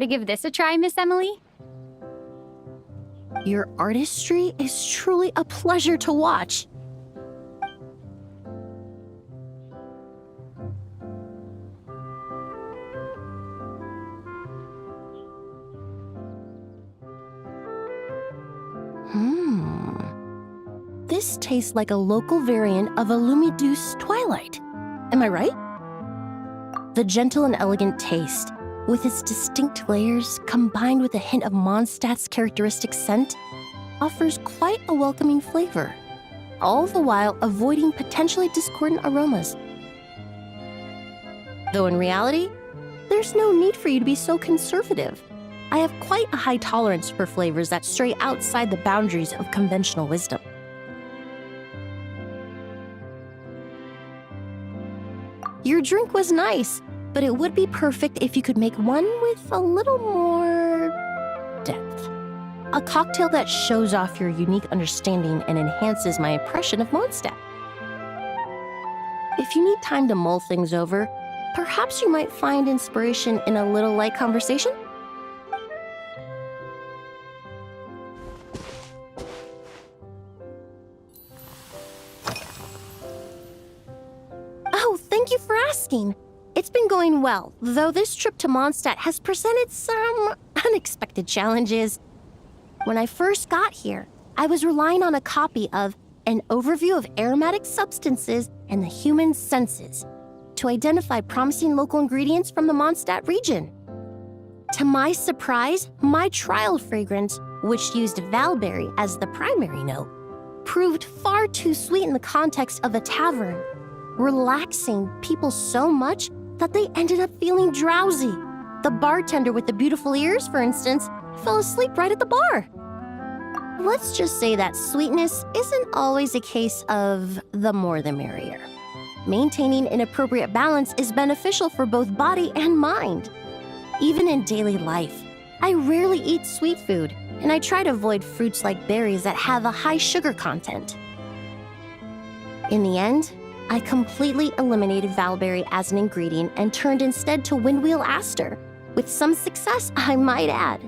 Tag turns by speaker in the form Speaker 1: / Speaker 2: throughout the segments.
Speaker 1: to give this a try, Miss Émilie?
Speaker 2: Your artistry is truly a pleasure to watch. This tastes like a local variant of a Lumidouce Twilight. Am I right? The gentle and elegant taste, with its distinct layers combined with a hint of Mondstadt's characteristic scent, offers quite a welcoming flavor, all the while avoiding potentially discordant aromas. Though in reality, there's no need for you to be so conservative. I have quite a high tolerance for flavors that stray outside the boundaries of conventional wisdom. Your drink was nice, but it would be perfect if you could make one with a little more depth. A cocktail that shows off your unique understanding and enhances my impression of Mondstadt. If you need time to mull things over, perhaps you might find inspiration in a little light conversation? Oh, thank you for asking. It's been going well, though this trip to Mondstadt has presented some unexpected challenges. When I first got here, I was relying on a copy of An Overview of Aromatic Substances and the Human Senses to identify promising local ingredients from the Mondstadt region. To my surprise, my trial fragrance, which used valberry as the primary note, proved far too sweet in the context of a tavern, relaxing people so much that they ended up feeling drowsy. The bartender with the beautiful ears, for instance, fell asleep right at the bar. Let's just say that sweetness isn't always a case of the more the merrier. Maintaining an appropriate balance is beneficial for both body and mind. Even in daily life, I rarely eat sweet food, and I try to avoid fruits like berries that have a high sugar content. In the end, I completely eliminated valberry as an ingredient and turned instead to windwheel aster, with some success, I might add.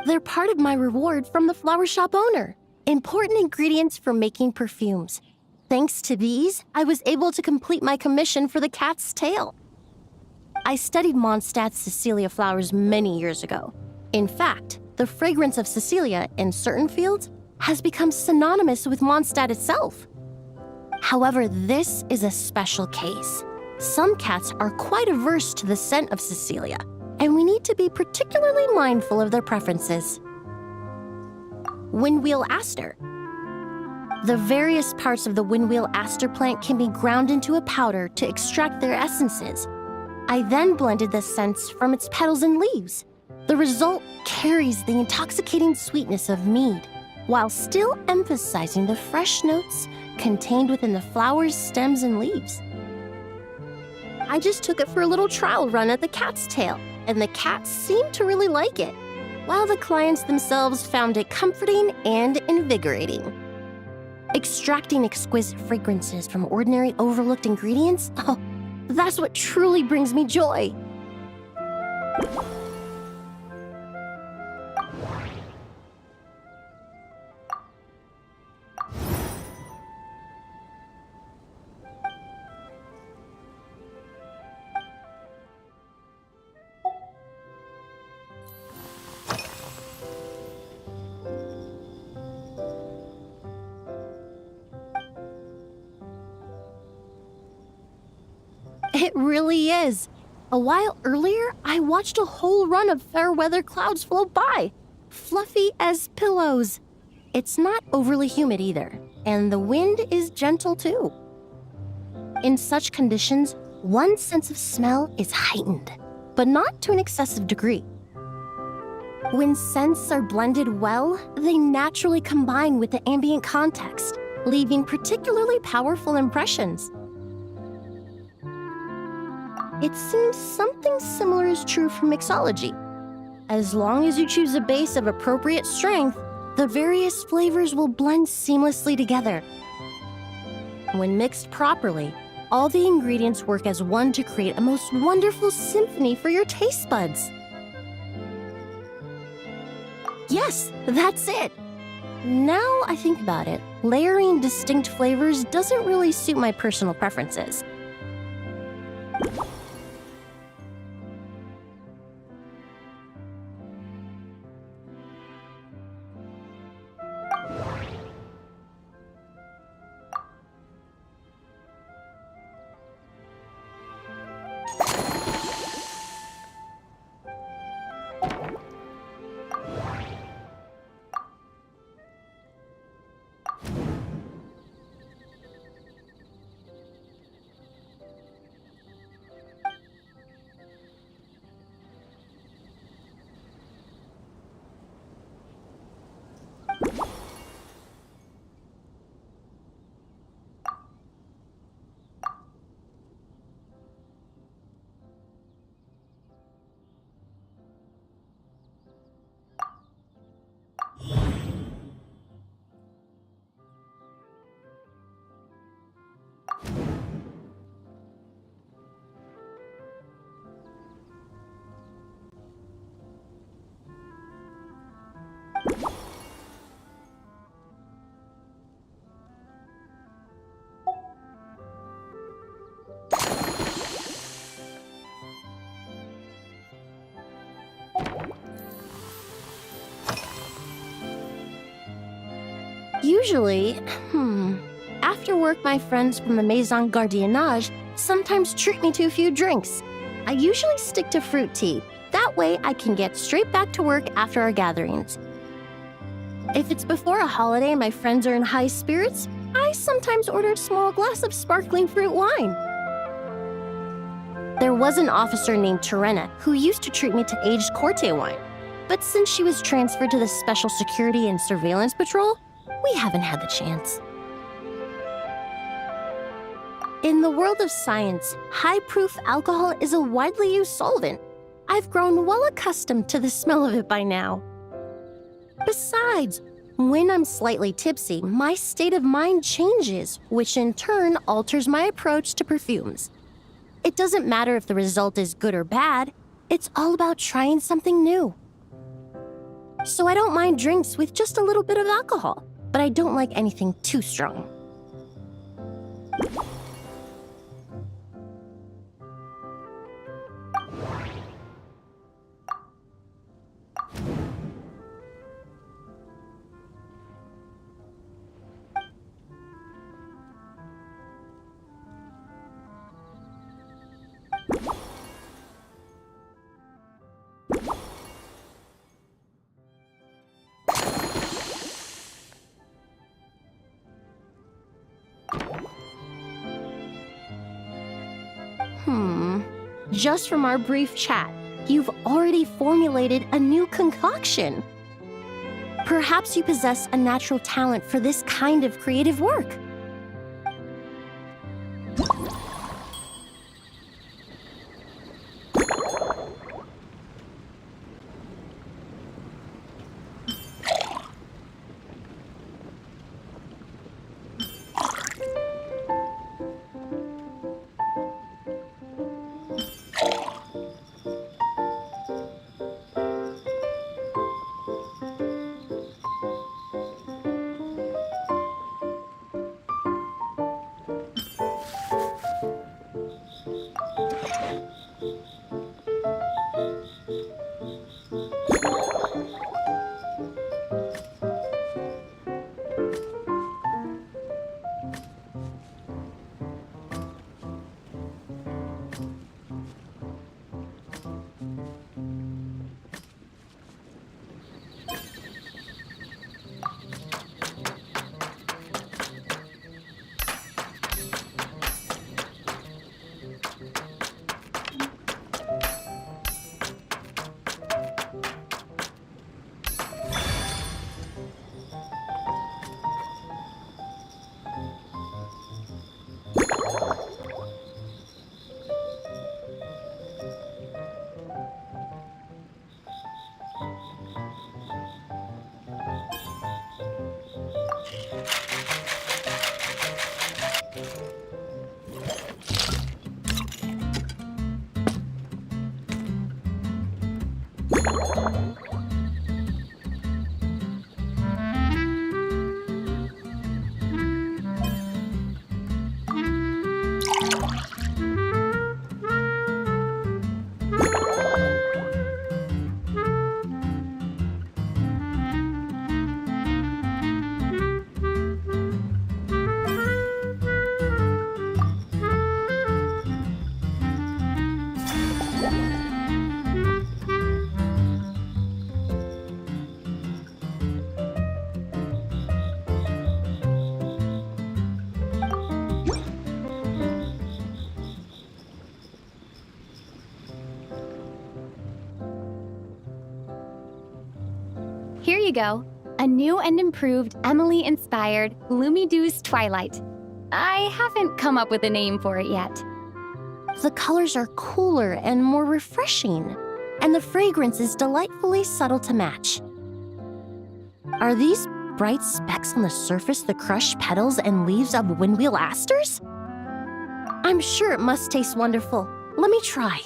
Speaker 2: They're part of my reward from the flower shop owner. Important ingredients for making perfumes. Thanks to these, I was able to complete my commission for the cat's tail. I studied Mondstadt's Cecilia flowers many years ago. In fact, the fragrance of Cecilia in certain fields has become synonymous with Mondstadt itself. However, this is a special case. Some cats are quite averse to the scent of Cecilia, and we need to be particularly mindful of their preferences. Windwheel aster. The various parts of the windwheel aster plant can be ground into a powder to extract their essences. I then blended the scents from its petals and leaves. The result carries the intoxicating sweetness of mead, while still emphasizing the fresh notes contained within the flower's stems and leaves. I just took it for a little trial run at the cat's tail, and the cats seemed to really like it, while the clients themselves found it comforting and invigorating. Extracting exquisite fragrances from ordinary overlooked ingredients? Oh, that's what truly brings me joy. It really is. A while earlier, I watched a whole run of fair weather clouds float by, fluffy as pillows. It's not overly humid either, and the wind is gentle too. In such conditions, one's sense of smell is heightened, but not to an excessive degree. When scents are blended well, they naturally combine with the ambient context, leaving particularly powerful impressions. It seems something similar is true for mixology. As long as you choose a base of appropriate strength, the various flavors will blend seamlessly together. When mixed properly, all the ingredients work as one to create a most wonderful symphony for your taste buds. Yes, that's it. Now I think about it, layering distinct flavors doesn't really suit my personal preferences. Usually, after work, my friends from the Maison Gardiennage sometimes treat me to a few drinks. I usually stick to fruit tea. That way, I can get straight back to work after our gatherings. If it's before a holiday and my friends are in high spirits, I sometimes order a small glass of sparkling fruit wine. There was an officer named Terena who used to treat me to aged Corte wine. But since she was transferred to the Special Security and Surveillance Patrol, we haven't had the chance. In the world of science, high-proof alcohol is a widely used solvent. I've grown well accustomed to the smell of it by now. Besides, when I'm slightly tipsy, my state of mind changes, which in turn alters my approach to perfumes. It doesn't matter if the result is good or bad, it's all about trying something new. So I don't mind drinks with just a little bit of alcohol, but I don't like anything too strong. Just from our brief chat, you've already formulated a new concoction. Perhaps you possess a natural talent for this kind of creative work.
Speaker 1: Here you go. A new and improved Émilie-inspired Lumideuse Twilight. I haven't come up with a name for it yet.
Speaker 2: The colors are cooler and more refreshing, and the fragrance is delightfully subtle to match. Are these bright specks on the surface the crushed petals and leaves of windwheel asters? I'm sure it must taste wonderful. Let me try.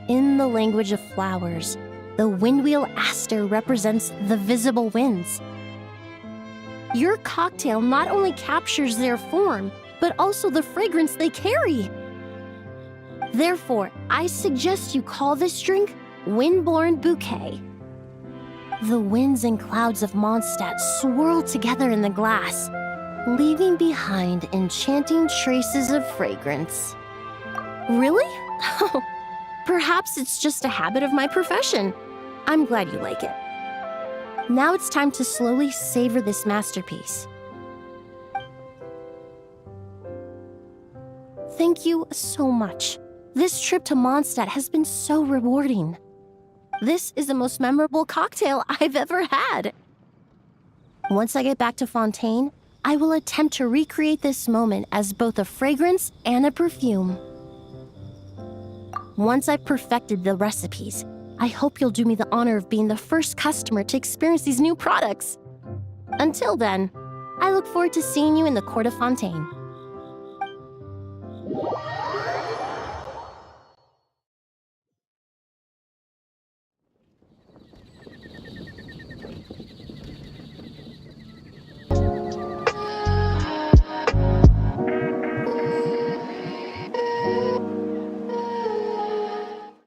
Speaker 2: In the language of flowers, the windwheel aster represents the visible winds. Your cocktail not only captures their form, but also the fragrance they carry. Therefore, I suggest you call this drink Windborne Bouquet. The winds and clouds of Mondstadt swirl together in the glass, leaving behind enchanting traces of fragrance. Really? Oh, perhaps it's just a habit of my profession. I'm glad you like it. Now it's time to slowly savor this masterpiece. Thank you so much. This trip to Mondstadt has been so rewarding. This is the most memorable cocktail I've ever had. Once I get back to Fontaine, I will attempt to recreate this moment as both a fragrance and a perfume. Once I've perfected the recipes, I hope you'll do me the honor of being the first customer to experience these new products. Until then, I look forward to seeing you in the Court of Fontaine.